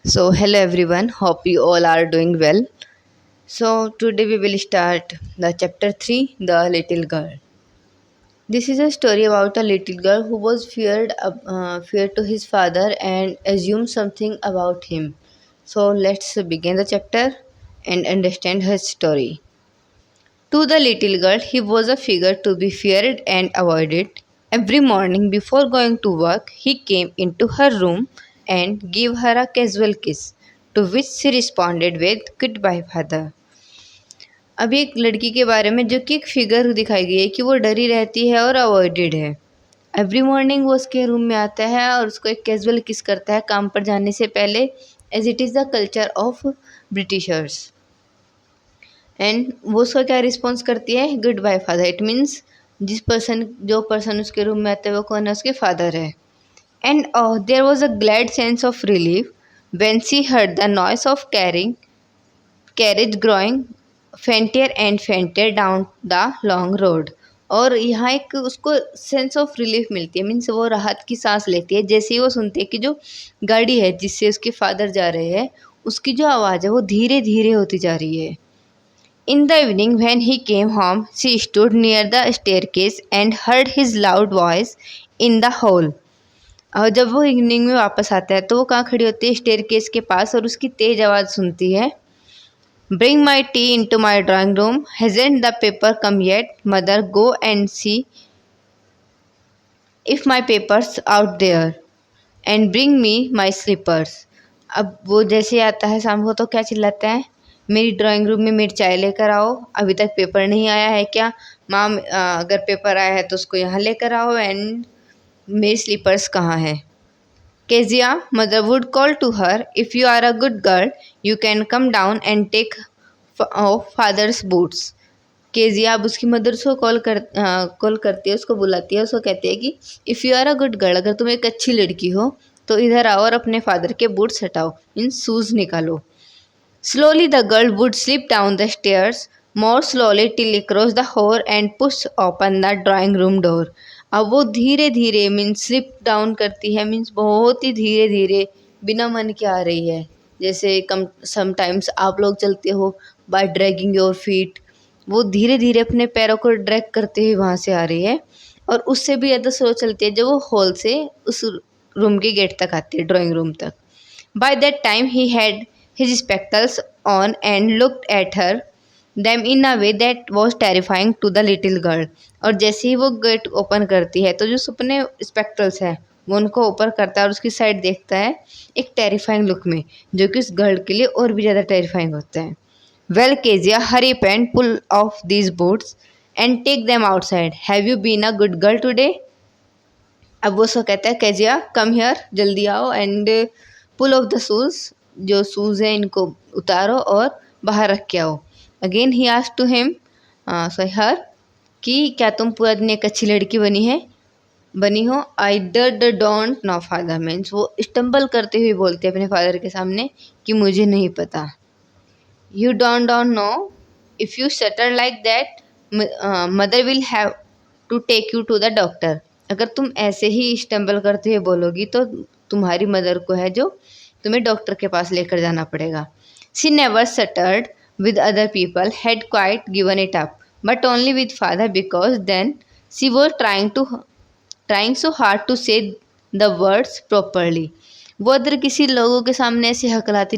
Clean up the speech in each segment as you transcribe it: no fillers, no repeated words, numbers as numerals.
So, hello everyone, hope you all are doing well. So, today we will start the chapter 3 The Little Girl. This is a story about a little girl who was feared to his father and assumed something about him. So, let's begin the chapter and understand her story. To the little girl, he was a figure to be feared and avoided. Every morning before going to work, he came into her room and gave her a casual kiss, to which she responded with goodbye father. अब एक लड़की के बारे में जो कि एक figure दिखाई गई है कि वो डरी रहती है और अवॉइडेड है। एवरी मॉर्निंग वो उसके रूम में आता है और उसको एक कैजुअल किस करता है काम पर जाने से पहले, as it is the culture of Britishers. And वो उसका क्या रिस्पॉन्स करती है, good bye father. It means जो पर्सन उसके रूम में आता है वो कौन है, उसके फादर है। And there was a glad sense of relief when she heard the noise of carriage growing fainter and fainter down the long road. और यहाँ एक उसको सेंस ऑफ रिलीफ मिलती है, मीन्स वो राहत की सांस लेती है जैसे ही वो सुनती है कि जो गाड़ी है जिससे उसके फादर जा रहे हैं उसकी जो आवाज़ है वो धीरे धीरे होती जा रही है। In the evening, when he came home, she stood near the staircase and heard his loud voice in the hall. और जब वो इवनिंग में वापस आता है तो वो कहाँ खड़ी होती है, स्टेयरकेस के पास, और उसकी तेज आवाज़ सुनती है। Bring my tea into my drawing room. Hasn't the paper come yet? Mother, go and see if my paper's out there. And bring me my slippers. अब वो जैसे आता है शाम को तो क्या चिल्लाता है, मेरी ड्राइंग रूम में मेरी चाय लेकर आओ, अभी तक पेपर नहीं आया है क्या माम, अगर पेपर आया है तो उसको यहाँ लेकर आओ। एंड मेरी स्लीपर्स कहाँ है। Kezia mother would call to her, if you are a good girl you can come down and take father's boots. Kezia अब उसकी मदर उसको कॉल करती है, उसको बुलाती है, उसको कहती है कि if you are a good girl, अगर तुम एक अच्छी लड़की हो तो इधर आओ और अपने फादर के बूट्स हटाओ, इन शूज़ निकालो। Slowly the girl would slip down the stairs, more slowly till across the hall and push open the drawing room door. अब वो धीरे धीरे मीन्स स्लिप डाउन करती है, मीन्स बहुत ही धीरे धीरे बिना मन के आ रही है। जैसे कम समटाइम्स आप लोग चलते हो बाय ड्रैगिंग योर फीट, वो धीरे धीरे अपने पैरों को ड्रैग करते हुए वहाँ से आ रही है। और उससे भी ज़्यादा स्लो चलती है जब वो हॉल से उस रूम के गेट तक आती है, ड्राइंग रूम तक। By that time he had his spectacles on and looked at her them in a way that was terrifying to the little girl। और जैसे ही वो गेट ओपन करती है तो जो अपने स्पेक्टल्स है वो उनको ऊपर करता है और उसकी साइड देखता है एक टेरिफाइंग लुक में, जो कि उस गर्ल के लिए और भी ज़्यादा टेरिफाइंग होता है। Well Kezia, hurry then, pull off these boots and take them outside, have you been a good girl today. अब वो उसको कहता है केजिया कम हियर, जल्दी आओ, and pull off the shoes, जो शूज़ है इनको उतारो और बाहर रख के आओ। Again he asked to him her कि क्या तुम पूरा दिन एक अच्छी लड़की बनी हो। I don't know father, means वो स्टम्बल करते हुए बोलते हैं अपने फादर के सामने कि मुझे नहीं पता। You don't know, if you stutter like that mother will have to take you to the doctor. अगर तुम ऐसे ही स्टम्बल करते हुए बोलोगी तो तुम्हारी मदर को है जो तुम्हें डॉक्टर के पास लेकर जाना पड़ेगा। She never stuttered with other people, had quite given it up, but only with father because then she was trying so hard to say the words properly. वो अदर किसी लोगों के सामने ऐसे हकलाते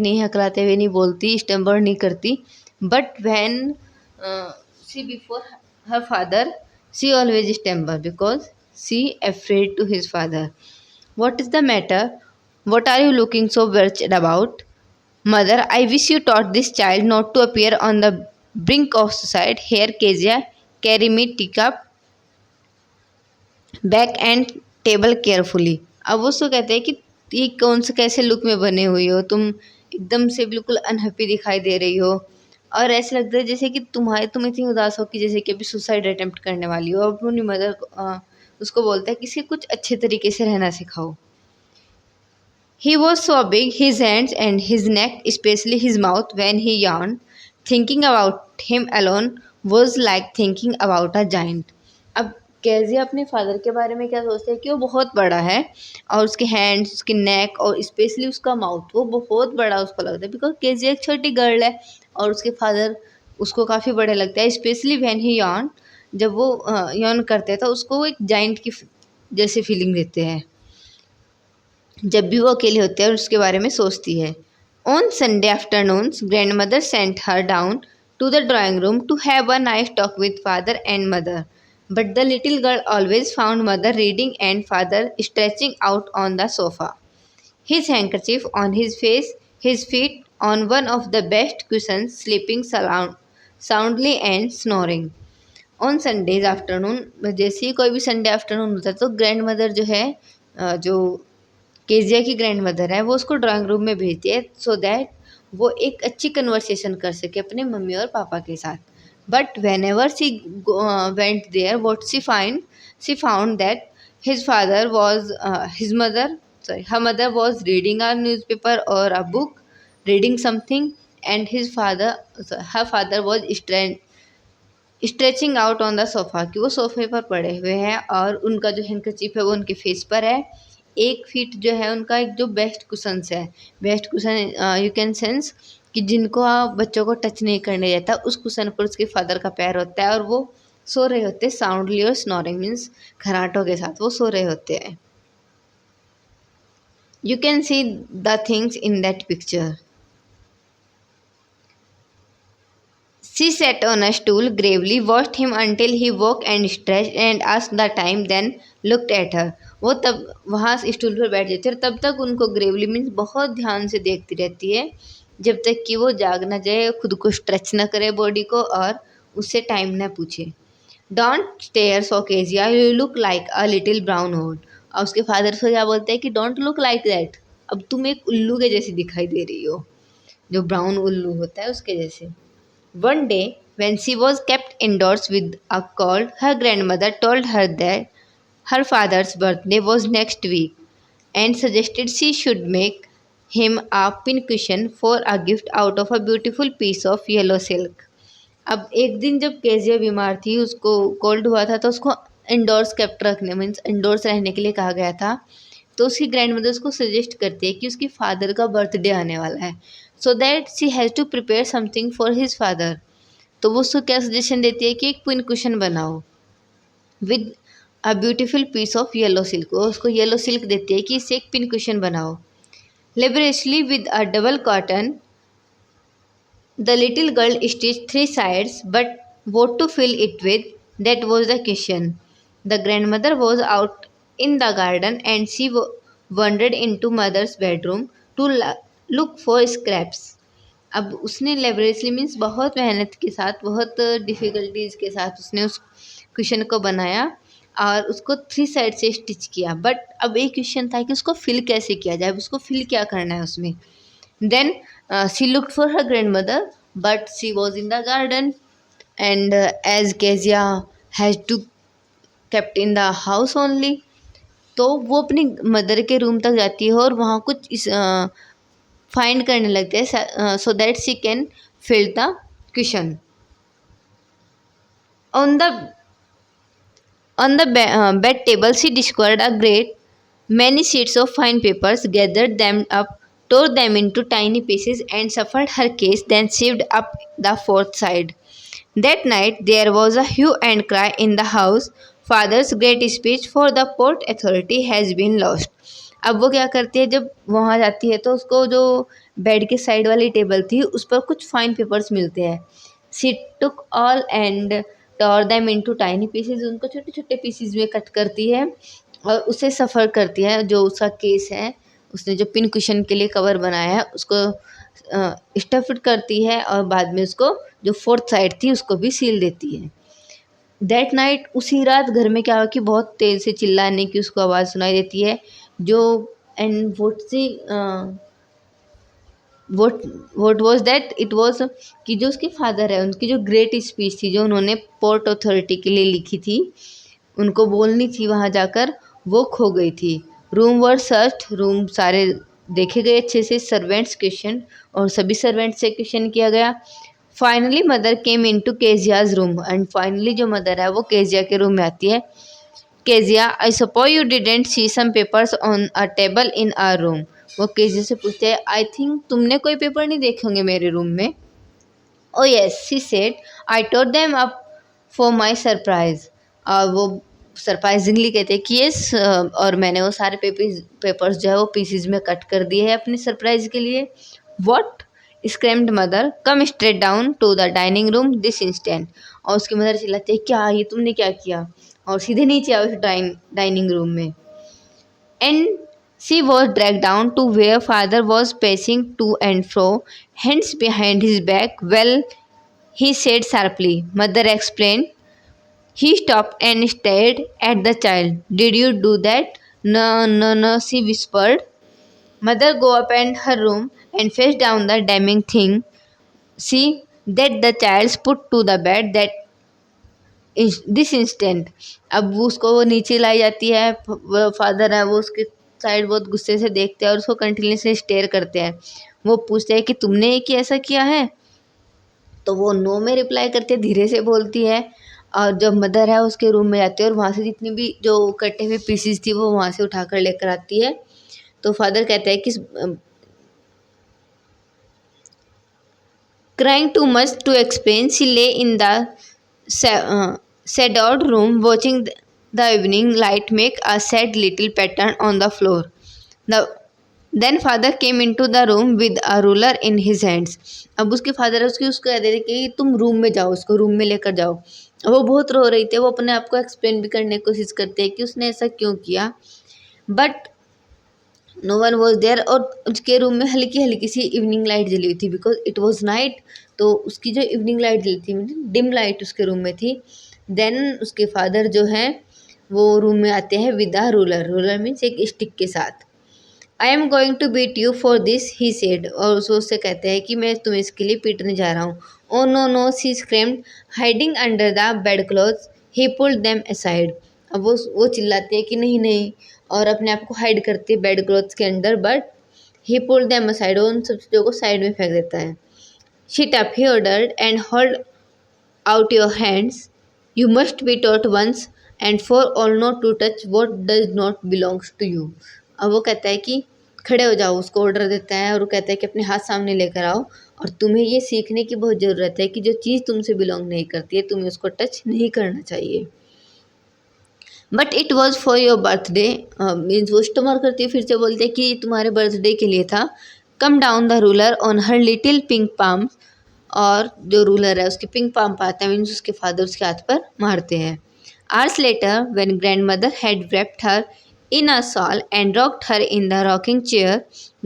हुए नहीं बोलती, स्टम्बर नहीं करती, but when she before her father she always stammer because she afraid to his father. What is the matter? What are you looking so wretched about? Mother, I wish you taught this child not to appear on the brink of suicide. Here, Kezia, carry me teacup, back and table carefully. अब वो उसको कहते हैं कि ये कौन से कैसे लुक में बने हुई हो तुम, एकदम से बिल्कुल अनहैप्पी दिखाई दे रही हो, और ऐसे लगता है जैसे कि तुम इतनी उदास हो कि जैसे कि अभी सुसाइड अटेम्प्ट करने वाली हो। अब अपनी मदर उसको बोलता है कि इसे कुछ अच्छे तरीके से रहना सिखाओ। He was sobbing, his hands and his neck, especially his mouth, when he yawned. Thinking about him alone was like thinking about a giant. अब केजिया अपने फादर के बारे में क्या सोचते हैं कि वो बहुत बड़ा है और उसके हैंड्स, उसकी नेक और स्पेशली उसका माउथ वो बहुत बड़ा उसको लगता है, बिकॉज केजिया एक छोटी गर्ल है और उसके फादर उसको काफ़ी बड़े लगता है। स्पेशली व्हेन ही यॉर्न, जब वो यॉर्न करते हैं तो उसको वो एक जाइंट की जैसे फीलिंग देते हैं जब भी वो अकेले होते हैं और उसके बारे में सोचती है। On Sunday afternoons grand mother sent her down to the drawing room to have a nice talk with father and mother, but the little girl always found mother reading and father stretching out on the sofa, his handkerchief on his face, his feet on one of the best cushions, sleeping soundly and snoring. On Sundays afternoon, जैसे ही कोई भी Sunday afternoon होता है तो grand mother जो है जो Kezia की ग्रैंड मदर है वो उसको ड्राइंग रूम में भेजती है सो दैट वो एक अच्छी कन्वर्सेशन कर सके अपने मम्मी और पापा के साथ। But when ever she went there what she found that his father was his mother sorry her mother was reading a newspaper or a book, reading something, and her father was stretching out on the sofa, कि वो सोफे पर पड़े हुए हैं और उनका जो हैंकरचीफ है वो उनके फेस पर है। एक फीट जो है उनका एक जो बेस्ट कुशन्स है, best cushion you can sense कि जिनको आप बच्चों को टच नहीं करने देता, उस कुशन पर उसके फादर का पैर होता है और वो सो रहे होते हैं साउंडली और स्नोरिंग मीन्स खराटों के साथ वो सो रहे होते हैं। You can see the things in that picture. She sat on a stool, gravely watched him until he woke and stretched and asked the time, then looked at her. वो तब वहाँ stool पर बैठ जाती है और तब तक उनको ग्रेवली मीन्स बहुत ध्यान से देखती रहती है जब तक कि वो जाग ना जाए, खुद को स्ट्रेच ना करे बॉडी को और उससे टाइम ना पूछे। Don't stare so Kezia, you look like a little brown owl. और उसके फादर से क्या बोलते हैं कि डोंट लुक लाइक दैट, अब तुम एक उल्लू के जैसी दिखाई दे रही हो, जो ब्राउन उल्लू होता है उसके जैसे। One day, when she was kept indoors with a cold, her grandmother told her that her father's birthday was next week and suggested she should make him a pincushion for a gift out of a beautiful piece of yellow silk. अब एक दिन जब Kezia बीमार थी, उसको cold हुआ था तो उसको इंडोर्स केप्ट रखने मीन्स इंडोर्स रहने के लिए कहा गया था। तो उसकी ग्रैंड मदर उसको सजेस्ट करती है कि उसकी फादर का बर्थडे आने वाला है, so that she has to prepare something for his father. तो वो उसको क्या सजेशन देती है कि एक पिन कुशन बनाओ with a beautiful piece of yellow silk. वो उसको येलो सिल्क देती है कि इससे एक पिन कुशन बनाओ। Laboriously with a double cotton the little girl stitch 3 sides, but what to fill it with, that was the question. The grandmother was out in the garden and she wandered into mother's bedroom to look for scraps. अब उसने लेबरेसली means बहुत मेहनत के साथ, बहुत difficulties के साथ उसने उस क्वेश्चन को बनाया और उसको 3 साइड से स्टिच किया। बट अब एक क्वेश्चन था कि उसको फिल कैसे किया जाए, उसको फिल क्या करना है उसमें। Then she looked for her grand mother but she was in the garden and as Kezia has to kept in the house only, तो वो अपनी मदर के रूम तक जाती है और वहाँ कुछ इस फाइंड करने लगते हैं so that she can fill the question. On the bed table she discovered a great many sheets of fine papers, gathered them up, tore them into tiny pieces, and suffered her case, then sewed up the fourth side. That night there was a hue and cry in the house. Father's great speech for the Port Authority has been lost. अब वो क्या करती है, जब वहाँ जाती है तो उसको जो बेड के साइड वाली टेबल थी उस पर कुछ फाइन पेपर्स मिलते हैं। She took all and tore them into tiny pieces, उनको छोटे छोटे पीसीज में कट करती है और उसे सफ़र करती है। जो उसका केस है, उसने जो पिन कुशन के लिए कवर बनाया है उसको स्टफ़ करती है और बाद में उसको जो फोर्थ साइड थी उसको भी सील देती है। दैट नाइट, उसी रात घर में क्या हुआ कि बहुत तेज़ से चिल्लाने की उसको आवाज़ सुनाई देती है जो and vote was that it was कि जो उसके फादर है उनकी जो ग्रेट स्पीच थी जो उन्होंने पोर्ट अथॉरिटी के लिए लिखी थी, उनको बोलनी थी वहाँ जाकर, वो खो गई थी। रूम वर सर्च, रूम सारे देखे गए अच्छे से, सर्वेंट्स क्वेश्चन और सभी सर्वेंट्स से क्वेश्चन किया गया। Finally mother came in to Kezia's room and finally जो मदर है वो केजिया के रूम में आती है Kezia, I suppose you didn't see some papers on a table in our room. वो केजिया से पूछते हैं, आई थिंक तुमने कोई पेपर नहीं देखे होंगे मेरे रूम में. Oh yes, she said, I tore them up for my surprise. वो सरप्राइजिंगली कहते हैं कि यस, और मैंने वो सारे पेपर्स जो है वो पीसीज में कट कर दिए हैं अपने सरप्राइज के लिए. What? Screamed mother, come straight down to the dining room this instant. और उसकी मदर चिल्लाती है, क्या ये तुमने क्या किया, और सीधे नीचे आओ उस डाइनिंग रूम में. And she was dragged down to where father was pacing to and fro, hands behind his back. Well, he said sharply. Mother explained. He stopped and stared at the child. Did you do that? No, no, no, she whispered. Mother go up in her room and face down the damning thing. See that the child's put to the bed that this instant. अब वो उसको वो नीचे लाई जाती है, father है वो उसके साइड बहुत गुस्से से देखते हैं और उसको कंटिन्यूसली स्टेयर करते हैं. वो पूछते हैं कि तुमने कि ऐसा किया है, तो वो नो में रिप्लाई करती है, धीरे से बोलती है. और जब मदर है उसके रूम में जाती है और वहाँ से जितनी भी जो कटे हुए पीसीज थी वो वहाँ से उठाकर लेकर आती है. तो फादर कहता है कि crying too much to explain, she lay in the shadowed room watching the evening light make a sad little pattern on the floor. Then father came into the room with a ruler in his hands. अब उसके father उसको कह देते कि तुम room में जाओ, उसको रूम में लेकर जाओ. वो बहुत रो रही थी. वो अपने आप को एक्सप्लेन भी करने की कोशिश करते हैं कि उसने ऐसा क्यों किया, but no one was there. और उसके रूम में हल्की हल्की सी इवनिंग लाइट जली हुई थी बिकॉज इट वॉज नाइट. तो उसकी जो इवनिंग लाइट जली थी, डिम लाइट उसके रूम में थी. देन उसके फादर जो है वो रूम में आते हैं with a ruler. Ruler means एक स्टिक के साथ. I am going to beat you for this, he said. और उससे कहते हैं कि मैं तुम्हें इसके लिए पीटने जा रहा हूँ. Oh no no, she screamed, hiding under the bed clothes. He pulled them aside. अब वो चिल्लाती है कि नहीं नहीं, और अपने आप को हाइड करती है बेड क्लॉथ्स के अंदर. But he pulled them aside, उन सब चीज़ों को साइड में फेंक देता है. Shut up, he ordered, and hold out your hands. You must be taught once and for all not to touch what does not belongs to you. अब वो कहता है कि खड़े हो जाओ, उसको ऑर्डर देता है, और वो कहता है कि अपने हाथ सामने लेकर आओ, और तुम्हें ये सीखने की बहुत ज़रूरत है कि जो चीज़ तुमसे बिलोंग नहीं करती है तुम्हें उसको टच नहीं करना चाहिए. But it was for your birthday. Means वो स्टमर करती है, फिर से बोलते हैं कि ये तुम्हारे बर्थडे के लिए था. Come down the ruler on her little pink palm. और जो रूलर है उसके पिंक पाम पर आता है, मीन्स उसके फादर उसके हाथ पर मारते हैं. Hours later when grand mother had wrapped her in a shawl and rocked her in the rocking chair,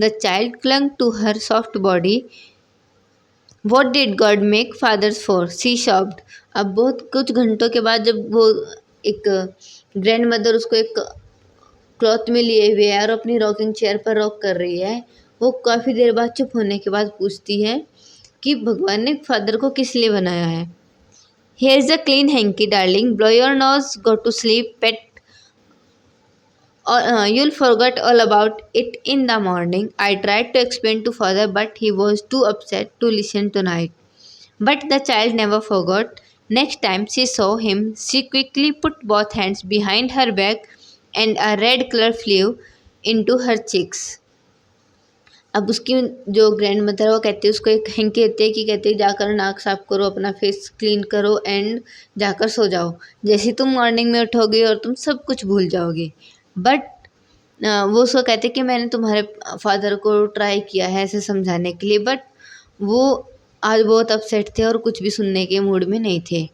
the child clung to her soft body. What did God make fathers for? She sobbed. अब बहुत कुछ घंटों के बाद जब वो एक grand mother उसको एक क्लॉथ में लिए हुए है और अपनी रॉकिंग चेयर पर रॉक कर रही है, वो काफ़ी देर बाद चुप होने के बाद पूछती है कि भगवान ने फादर को किस लिए बनाया है. Here is a clean hanky, darling. Blow your nose, go to sleep, pet. You'll forget all about it in the morning. I tried to explain to father, but he was too upset to listen tonight. But the child never forgot. Next time she saw him, she quickly put both hands behind her back, and a red color flew into her cheeks. अब उसकी जो grand mother है वो कहती है, उसको एक hanky देती है कि कहती है जाकर नाक साफ करो, अपना फेस क्लीन करो, एंड जाकर सो जाओ. जैसे तुम मॉर्निंग में उठोगे और तुम सब कुछ भूल जाओगे. बट वो उसको कहते कि मैंने तुम्हारे फादर को ट्राई किया है ऐसे समझाने के लिए, बट वो आज बहुत अपसेट थे और कुछ भी सुनने के मूड में नहीं थे.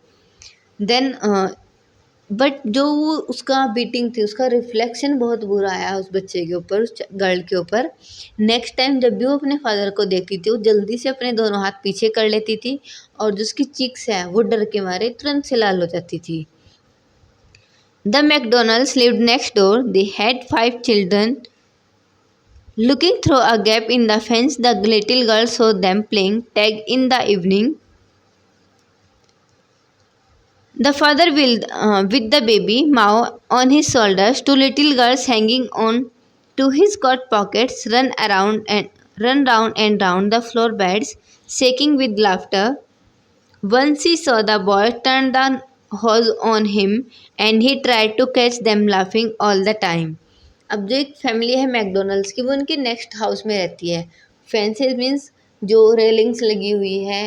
देन बट जो वो उसका बीटिंग थी उसका रिफ्लेक्शन बहुत बुरा आया उस बच्चे के ऊपर, उस गर्ल के ऊपर. नेक्स्ट टाइम जब भी वो अपने फादर को देखती थी वो जल्दी से अपने दोनों हाथ पीछे कर लेती थी, और जो उसकी चीक्स है वो डर के मारे तुरंत से लाल हो जाती थी. The McDonald's lived next door. They had 5 children. Looking through a gap in the fence, the little girl saw them playing tag in the evening. The father with the baby Mao on his shoulders, 2 little girls hanging on to his coat pockets, run round and round the floor beds, shaking with laughter. Once she saw the boy turn was on him and he tried to catch them laughing all the time. अब जो एक family है McDonald's की वो उनके next house में रहती है। फेंसेस मीन्स जो रेलिंग्स लगी हुई है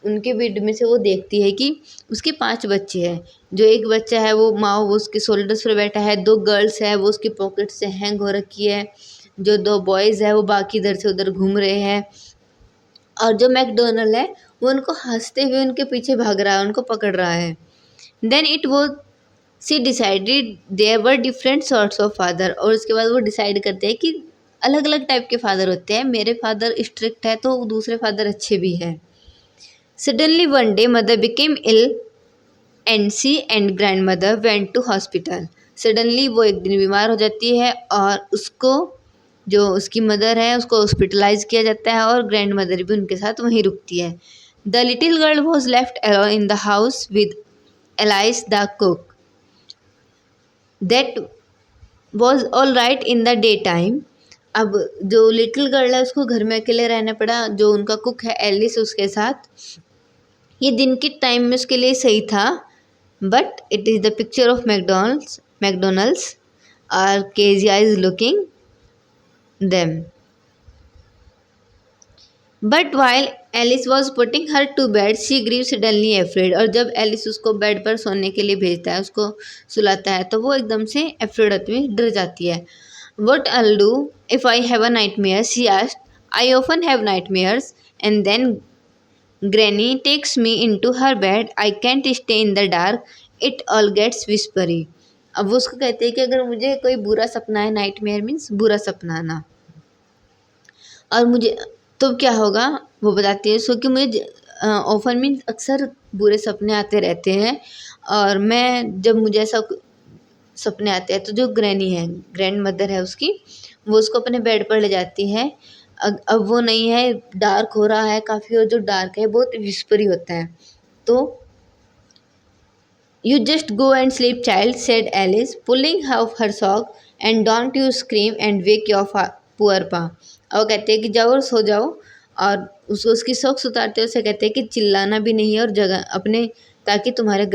उनके विंड में से वो देखती है कि उसके 5 बच्चे हैं। जो एक बच्चा है वो माँ वो उसके शोल्डर्स पर बैठा है, 2 गर्ल्स है वो उसकी पॉकेट से हैंग हो रखी है, जो 2 बॉयज़ है वो बाकी इधर से उधर घूम रहे हैं और जो मैकडोनल्ड है वो उनको हंसते हुए उनके पीछे भाग रहा है, उनको पकड़ रहा है। देन इट वो she decided there were different sorts of father, और उसके बाद वो डिसाइड करते हैं कि अलग अलग टाइप के फादर होते हैं। मेरे फादर स्ट्रिक्ट है तो दूसरे फादर अच्छे भी हैं। Suddenly one day mother became ill and she and grand mother went to hospital. सडनली वो एक दिन बीमार हो जाती है और उसको जो उसकी मदर है उसको हॉस्पिटलाइज किया जाता है और ग्रैंड मदर भी उनके साथ वहीं रुकती है। The little girl was left alone in the house with alias the cook. That was all right in the day time. अब जो लिटिल गर्ल है उसको घर में अकेले रहना पड़ा, जो उनका कुक है एलिस उसके साथ। ये दिन के टाइम में उसके लिए सही था, but it is the picture of McDonalds और Kezia is looking them. But while Alice was putting her to bed she grew suddenly afraid. और जब एलिस उसको बेड पर सोने के लिए भेजता है, उसको सुलाता है, तो वो एकदम से एफ्रेड होती हुई डर जाती है। What I do if I have a nightmare she asked. I often have nightmares and then granny takes me into her bed. I can't stay in the dark it all gets whispery. अब वो उसको कहते हैं कि अगर मुझे कोई बुरा सपना है, नाइट मेयर मीन्स बुरा सपना आना, और मुझे तो क्या होगा वो बताती है उसको कि मुझे ऑफन मीन्स अक्सर बुरे सपने आते रहते हैं, और मैं जब मुझे ऐसा सपने आते हैं तो जो ग्रैनी है, ग्रैंड मदर है उसकी, वो उसको अपने बेड पर ले जाती है। अब वो नहीं है, डार्क हो रहा है काफ़ी, और जो डार्क है बहुत विस्परी होता है। तो you just go and sleep child said Alice pulling her sock and don't you scream and wake your poor pa. और कहते हैं कि जाओ और सो जाओ, और उसकी सॉक्स उतारते हैं, उसे कहते हैं कि चिल्लाना भी नहीं है और जगह अपने, ताकि तुम्हारे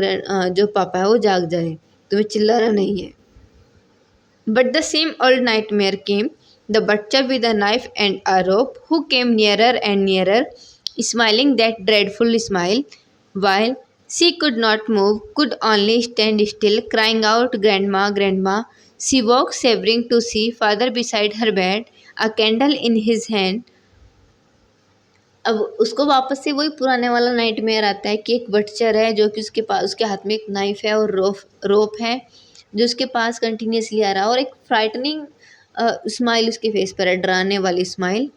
जो पापा है वो जाग जाए, तुम्हें चिल्लाना नहीं है। But the same old nightmare came, the butcher with a knife and a rope, who came nearer and nearer, smiling that dreadful smile, while she could not move, could only stand still, crying out, "Grandma, Grandma!" She woke, shivering to see father beside her bed, a candle in his hand. अब उसको वापस से वही पुराने वाला nightmare आता है कि एक बटचर है जो कि उसके पास, उसके हाथ में एक नाइफ है और रोप है जो उसके पास कंटिन्यूसली आ रहा है, और एक फ्राइटनिंग स्माइल उसके फेस पर है, डराने वाली स्माइल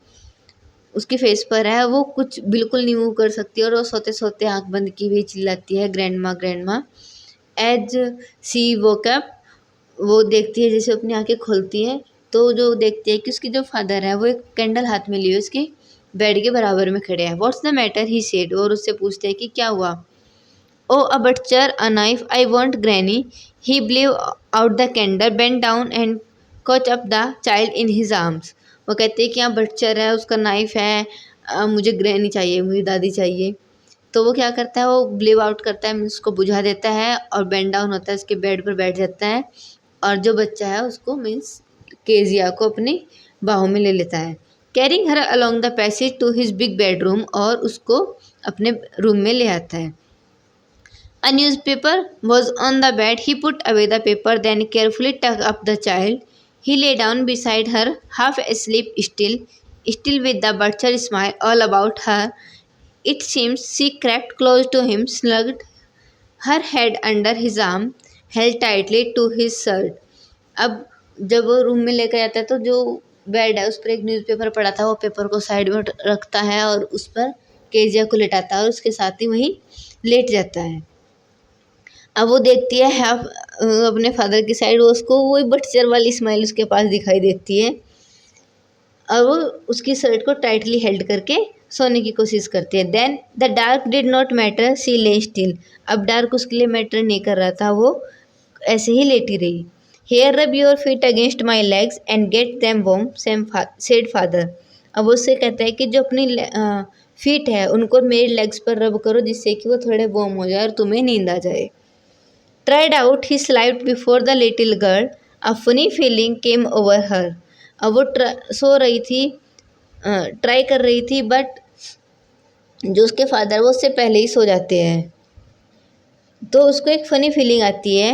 उसके फेस पर है। वो कुछ बिल्कुल नहीं मूव कर सकती और वो सोते सोते आँख बंद की हुई चिल्लाती है, "ग्रैंडमा, ग्रैंडमा!" एज सी वोकअप, वो देखती है, जैसे अपनी आंखें खोलती है तो जो देखती है कि उसकी जो फादर है वो एक कैंडल हाथ में लिए उसके बेड के बराबर में खड़े हैं। "What's the matter?" He said, और उससे पूछते हैं कि क्या हुआ। "Oh a butcher, a knife, I want granny." He blew out the candle, bent down and caught up the child in his arms. वो कहते हैं कि यहाँ बटचर है, उसका नाइफ है, मुझे ग्रैनी चाहिए, मुझे दादी चाहिए। तो वो क्या करता है, वो ब्लेव आउट करता है, मीन्स उसको बुझा देता है और बेंड डाउन होता है, उसके बेड पर बैठ जाता है, और जो बच्चा है उसको मीन्स केजिया को अपनी बाहों में ले लेता है। Carrying her along the passage to his big bedroom, और उसको अपने रूम में ले आता है। A newspaper was on the bed. He put away the paper, then carefully tucked up the child. He lay down beside her, half asleep still with the butcher smile all about her. It seems she crept close to him, slugged her head under his arm, held tightly to his shirt. अब जब वो room में लेकर जाता है तो जो bed है उस पर एक न्यूज़पेपर पड़ा था, वो पेपर को साइड में रखता है और उस पर केजिया को लेटाता है और उसके साथ ही वहीं लेट जाता है। अब वो देखती है हाफ अपने फादर की साइड, उसको वही बटचर वाली स्माइल उसके पास दिखाई देती है, और वो उसकी शर्ट को टाइटली हेल्ड करके सोने की कोशिश करती है। Then the dark did not matter, she lay still. अब डार्क उसके लिए मैटर नहीं कर रहा था, वो ऐसे ही लेटी रही। Here rub your feet against my legs and get them warm, said father. अब उससे कहता है कि जो अपनी फीट है उनको मेरी लेग्स पर रब करो, जिससे कि वो थोड़े वार्म हो जाए और तुम्हें नींद आ जाए। tried out his light before the little girl. A funny feeling came over her. अब वो सो रही थी, ट्राई कर रही थी, बट जो उसके फादर वो उससे पहले ही सो जाते हैं, तो उसको एक फ़नी फीलिंग आती है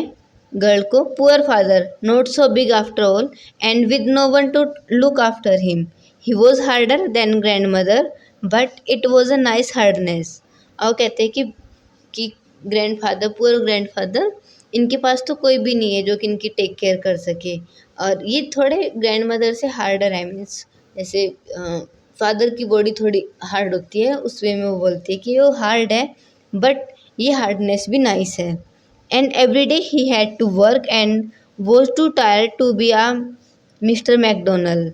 गर्ल को। Poor father, not so big after all, and with no one to look after him, he was harder than grand mother, but it was a nice hardness. और कहते हैं कि grand father, poor grand father, इनके पास तो कोई भी नहीं है जो कि इनकी टेक केयर कर सके, और ये थोड़े ग्रैंड मदर से हार्डर है। मीन्स जैसे फादर की बॉडी थोड़ी हार्ड होती है, उस वे में वो बोलती है कि वो हार्ड है, बट ये हार्डनेस भी नाइस है। And every day he had to work and was too tired to be a mister Macdonald.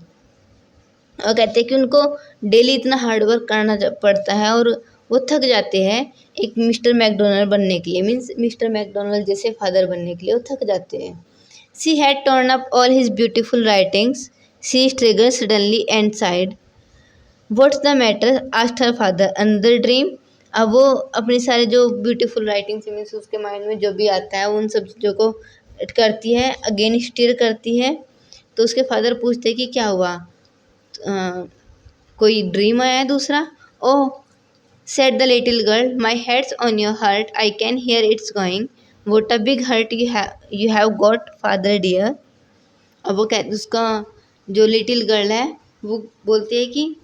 और कहते हैं कि उनको डेली इतना हार्ड वर्क करना पड़ता है और वो थक जाते हैं एक मिस्टर मैकडोनल्ड बनने के लिए। मीन्स मिस्टर मैकडोनल्ड जैसे फादर बनने के लिए वो थक जाते हैं। She had turned up all his beautiful writings, she stirred suddenly and sighed, what's the matter asked her father another dream. अब वो अपनी सारे जो ब्यूटीफुल राइटिंग्स, मीन्स उसके माइंड में जो भी आता है उन सब चीज़ों को करती है, अगेन स्टीयर करती है। तो उसके फादर पूछते हैं कि क्या हुआ, कोई ड्रीम आया है दूसरा। Oh, said the little girl, my head's on your heart, I can hear it's going, what a big heart you have got father dear. अब वो कह, उसका जो लिटिल गर्ल है वो बोलती है कि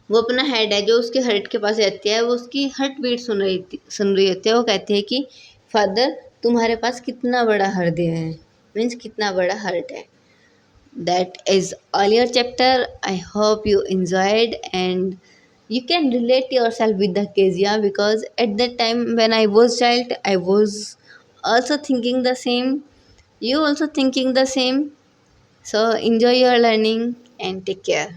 वो अपना हेड है जो उसके हर्ट के पास रहती है, वो उसकी हार्ट बीट सुन रही होती है। वो कहती है कि फादर, तुम्हारे पास कितना बड़ा हृदय है, मीन्स कितना बड़ा हर्ट है। That is all your chapter. I hope you enjoyed and you can relate yourself with the Kezia, because at that time when I was child I was also thinking the same. You also thinking the same. So enjoy your learning and take care.